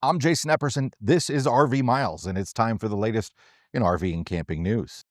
I'm Jason Epperson. This is RV Miles, and it's time for the latest in RV and camping news.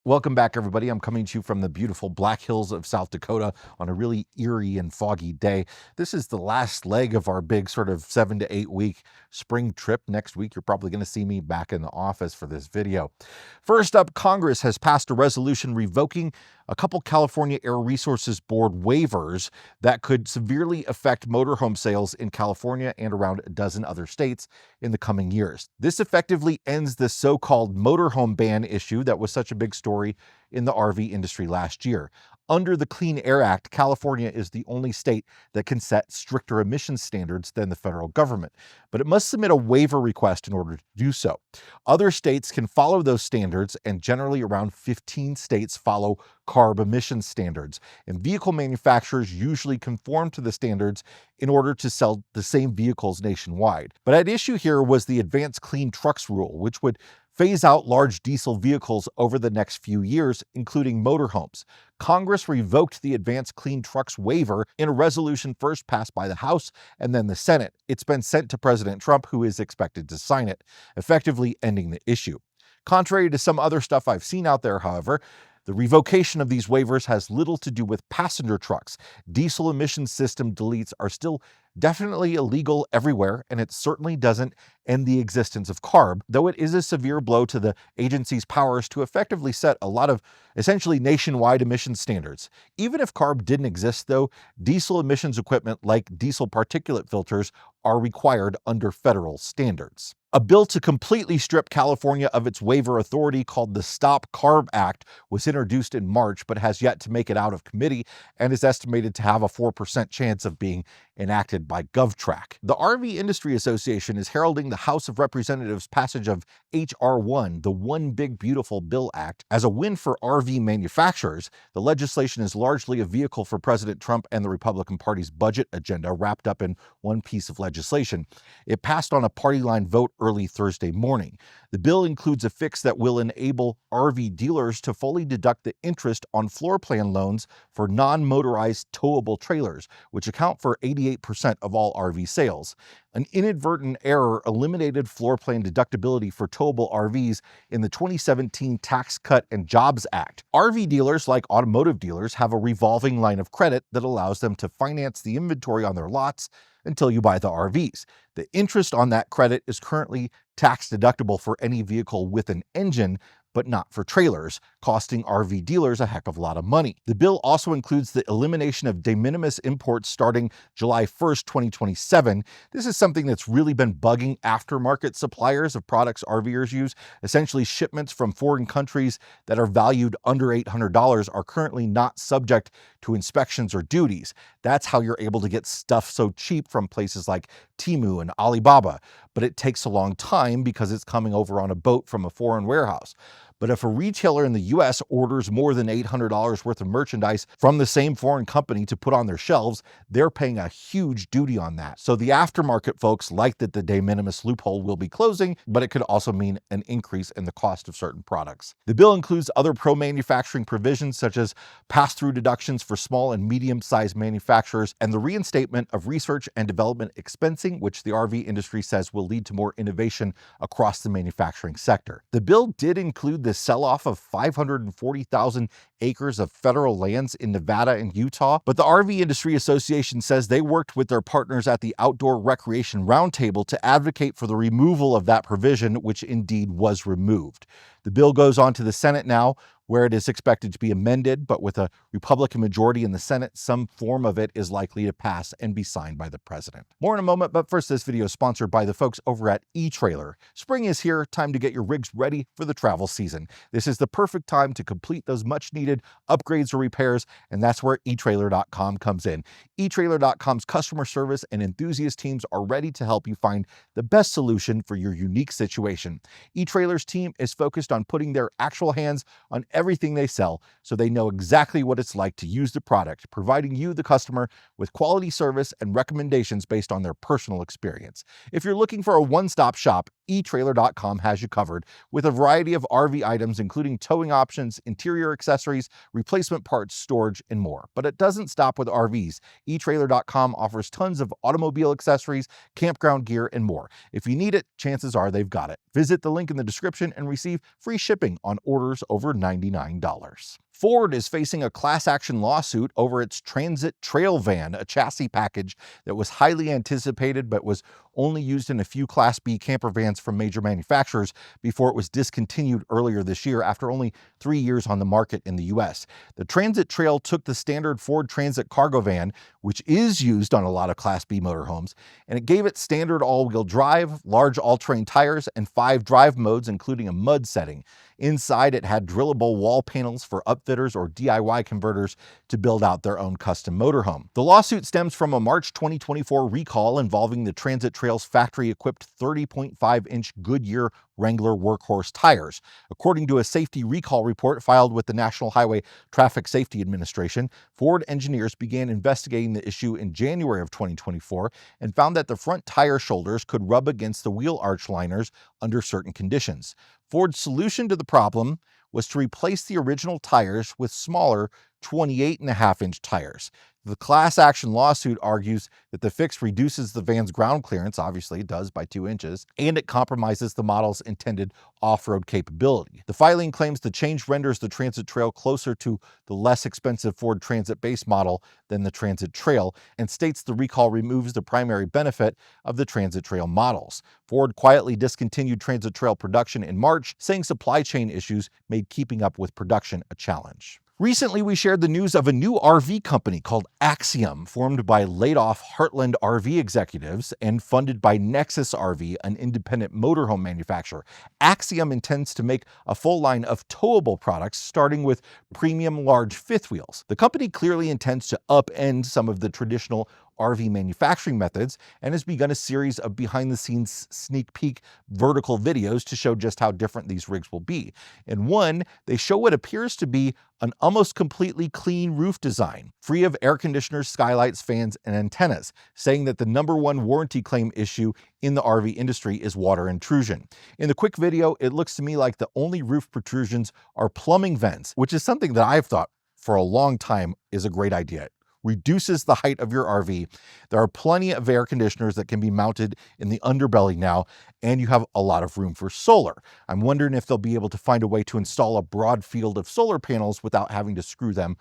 Welcome back, everybody. I'm coming to you from the beautiful Black Hills of South Dakota on a really eerie and foggy day. This is the last leg of our big sort of 7 to 8 week spring trip. Next week, you're probably going to see me back in the office for this video. First up, Congress has passed a resolution revoking a couple California Air Resources Board waivers that could severely affect motorhome sales in California and around a dozen other states in the coming years. This effectively ends the so-called motorhome ban issue that was such a big story in the RV industry last year. Under the Clean Air Act, California is the only state that can set stricter emissions standards than the federal government, but it must submit a waiver request in order to do so. Other states can follow those standards, and generally around 15 states follow CARB emissions standards, and vehicle manufacturers usually conform to the standards in order to sell the same vehicles nationwide. But at issue here was the Advanced Clean Trucks rule, which would phase out large diesel vehicles over the next few years, including motorhomes. Congress revoked the Advanced Clean Trucks waiver in a resolution first passed by the House and then the Senate. It's been sent to President Trump, who is expected to sign it, effectively ending the issue. Contrary to some other stuff I've seen out there, however, the revocation of these waivers has little to do with passenger trucks. Diesel emission system deletes are still definitely illegal everywhere, and it certainly doesn't end the existence of CARB, though it is a severe blow to the agency's powers to effectively set a lot of essentially nationwide emission standards. Even if CARB didn't exist, though, diesel emissions equipment like diesel particulate filters are required under federal standards. A bill to completely strip California of its waiver authority called the Stop CARB Act was introduced in March, but has yet to make it out of committee and is estimated to have a 4% chance of being enacted by GovTrack. The RV Industry Association is heralding the House of Representatives' passage of H.R. 1, the One Big Beautiful Bill Act, as a win for RV manufacturers. The legislation is largely a vehicle for President Trump and the Republican Party's budget agenda wrapped up in one piece of legislation. It passed on a party line vote early Thursday morning. The bill includes a fix that will enable RV dealers to fully deduct the interest on floor plan loans for non-motorized towable trailers, which account for 88% of all RV sales. An inadvertent error eliminated floor plan deductibility for towable RVs in the 2017 Tax Cut and Jobs Act. RV dealers, like automotive dealers, have a revolving line of credit that allows them to finance the inventory on their lots until you buy the RVs. The interest on that credit is currently tax deductible for any vehicle with an engine, but not for trailers, costing RV dealers a heck of a lot of money. The bill also includes the elimination of de minimis imports starting July 1st, 2027. This is something that's really been bugging aftermarket suppliers of products RVers use. Essentially, shipments from foreign countries that are valued under $800 are currently not subject to inspections or duties. That's how you're able to get stuff so cheap from places like Temu and Alibaba. But it takes a long time because it's coming over on a boat from a foreign warehouse. But if a retailer in the US orders more than $800 worth of merchandise from the same foreign company to put on their shelves, they're paying a huge duty on that. So the aftermarket folks like that the de minimis loophole will be closing, but it could also mean an increase in the cost of certain products. The bill includes other pro-manufacturing provisions such as pass-through deductions for small and medium-sized manufacturers and the reinstatement of research and development expensing, which the RV industry says will lead to more innovation across the manufacturing sector. The bill did include the sell-off of 540,000 acres of federal lands in Nevada and Utah, but the RV Industry Association says they worked with their partners at the Outdoor Recreation Roundtable to advocate for the removal of that provision, which indeed was removed. The bill goes on to the Senate now, where it is expected to be amended, but with a Republican majority in the Senate, some form of it is likely to pass and be signed by the president. More in a moment, but first, this video is sponsored by the folks over at eTrailer. Spring is here, time to get your rigs ready for the travel season. This is the perfect time to complete those much-needed upgrades or repairs, and that's where eTrailer.com comes in. eTrailer.com's customer service and enthusiast teams are ready to help you find the best solution for your unique situation. eTrailer's team is focused on putting their actual hands on everything they sell so they know exactly what it's like to use the product, providing you, the customer, with quality service and recommendations based on their personal experience. If you're looking for a one-stop shop, eTrailer.com has you covered with a variety of RV items, including towing options, interior accessories, replacement parts, storage, and more. But it doesn't stop with RVs. eTrailer.com offers tons of automobile accessories, campground gear, and more. If you need it, chances are they've got it. Visit the link in the description and receive free shipping on orders over $99. Ford is facing a class action lawsuit over its Transit Trail van, a chassis package that was highly anticipated but was only used in a few Class B camper vans from major manufacturers before it was discontinued earlier this year after only 3 years on the market in the US. The Transit Trail took the standard Ford Transit cargo van, which is used on a lot of Class B motorhomes, and it gave it standard all-wheel drive, large all-terrain tires, and 5 drive modes, including a mud setting. Inside, it had drillable wall panels for upfitters or DIY converters to build out their own custom motorhome. The lawsuit stems from a March 2024 recall involving the Transit Trail's factory-equipped 30.5-inch Goodyear Wrangler workhorse tires. According to a safety recall report filed with the National Highway Traffic Safety Administration, Ford engineers began investigating the issue in January of 2024 and found that the front tire shoulders could rub against the wheel arch liners under certain conditions. Ford's solution to the problem was to replace the original tires with smaller 28.5-inch tires. The class action lawsuit argues that the fix reduces the van's ground clearance, obviously it does, by 2 inches, and it compromises the model's intended off-road capability. The filing claims the change renders the Transit Trail closer to the less expensive Ford Transit base model than the Transit Trail, and states the recall removes the primary benefit of the Transit Trail models. Ford quietly discontinued Transit Trail production in March, saying supply chain issues made keeping up with production a challenge. Recently, we shared the news of a new RV company called Axiom, formed by laid-off Heartland RV executives and funded by Nexus RV, an independent motorhome manufacturer. Axiom intends to make a full line of towable products, starting with premium large fifth wheels. The company clearly intends to upend some of the traditional RV manufacturing methods and has begun a series of behind-the-scenes sneak peek vertical videos to show just how different these rigs will be. In one, they show what appears to be an almost completely clean roof design, free of air conditioners, skylights, fans, and antennas, saying that the #1 warranty claim issue in the RV industry is water intrusion. In the quick video, it looks to me like the only roof protrusions are plumbing vents, which is something that I've thought for a long time is a great idea. Reduces the height of your RV. There are plenty of air conditioners that can be mounted in the underbelly now, and you have a lot of room for solar. I'm wondering if they'll be able to find a way to install a broad field of solar panels without having to screw them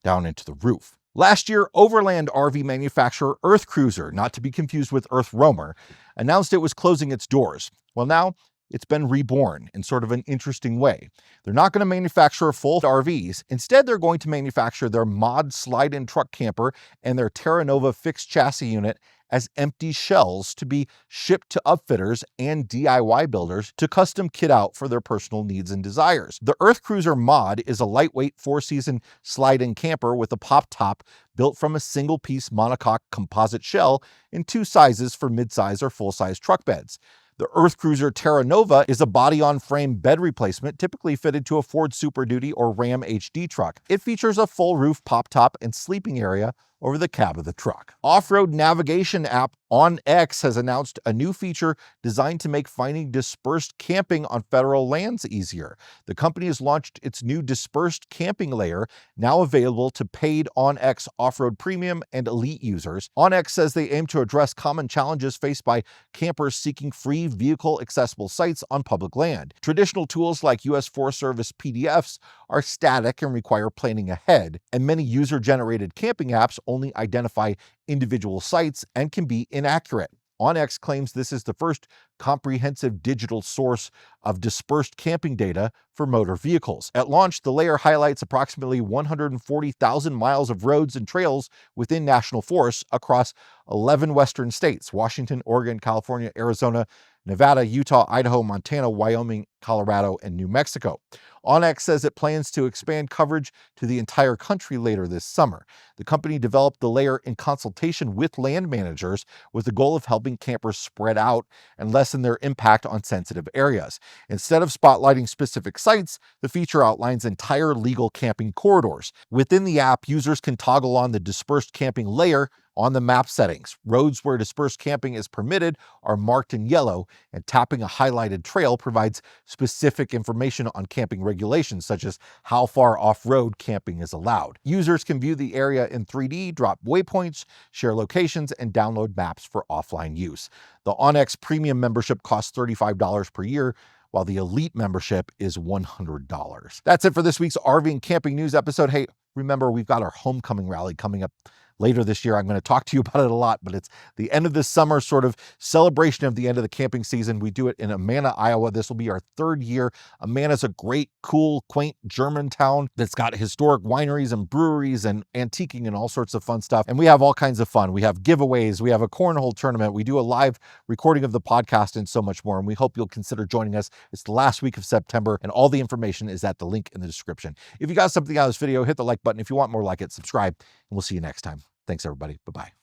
down into the roof. Last year, overland RV manufacturer Earth Cruiser, not to be confused with Earth Roamer, announced it was closing its doors. Well, now it's been reborn in sort of an interesting way. They're not going to manufacture full RVs. Instead, they're going to manufacture their mod slide-in truck camper and their Terra Nova fixed chassis unit as empty shells to be shipped to upfitters and DIY builders to custom kit out for their personal needs and desires. The Earth Cruiser Mod is a lightweight 4-season slide-in camper with a pop top built from a single-piece monocoque composite shell in 2 sizes for mid-size or full-size truck beds. The Earth Cruiser Terra Nova is a body-on-frame bed replacement typically fitted to a Ford Super Duty or Ram HD truck. It features a full roof pop top and sleeping area over the cab of the truck. Off-road navigation app OnX has announced a new feature designed to make finding dispersed camping on federal lands easier. The company has launched its new Dispersed camping layer, now available to paid OnX off-road premium and elite users. OnX says they aim to address common challenges faced by campers seeking free vehicle-accessible sites on public land. Traditional tools like US Forest Service PDFs are static and require planning ahead, and many user-generated camping apps only identify individual sites and can be inaccurate. OnX claims this is the first comprehensive digital source of dispersed camping data for motor vehicles. At launch, the layer highlights approximately 140,000 miles of roads and trails within national forests across 11 western states: Washington, Oregon, California, Arizona, Nevada, Utah, Idaho, Montana, Wyoming, Colorado, and New Mexico. onX says it plans to expand coverage to the entire country later this summer. The company developed the layer in consultation with land managers with the goal of helping campers spread out and lessen their impact on sensitive areas. Instead of spotlighting specific sites, the feature outlines entire legal camping corridors. Within the app, users can toggle on the dispersed camping layer on the map settings. Roads where dispersed camping is permitted are marked in yellow, and tapping a highlighted trail provides specific information on camping regulations, such as how far off-road camping is allowed. Users can view the area in 3D, drop waypoints, share locations, and download maps for offline use. The onX Premium membership costs $35 per year, while the Elite membership is $100. That's it for this week's RV and Camping News episode. Hey, remember, we've got our homecoming rally coming up later this year. I'm going to talk to you about it a lot, but it's the end of the summer sort of celebration of the end of the camping season. We do it in Amana, Iowa. This will be our third year. Amana's a great, cool, quaint German town that's got historic wineries and breweries and antiquing and all sorts of fun stuff. And we have all kinds of fun. We have giveaways. We have a cornhole tournament. We do a live recording of the podcast and so much more. And we hope you'll consider joining us. It's the last week of September, and all the information is at the link in the description. If you got something out of this video, hit the like button. If you want more like it, subscribe, and we'll see you next time. Thanks, everybody. Bye-bye.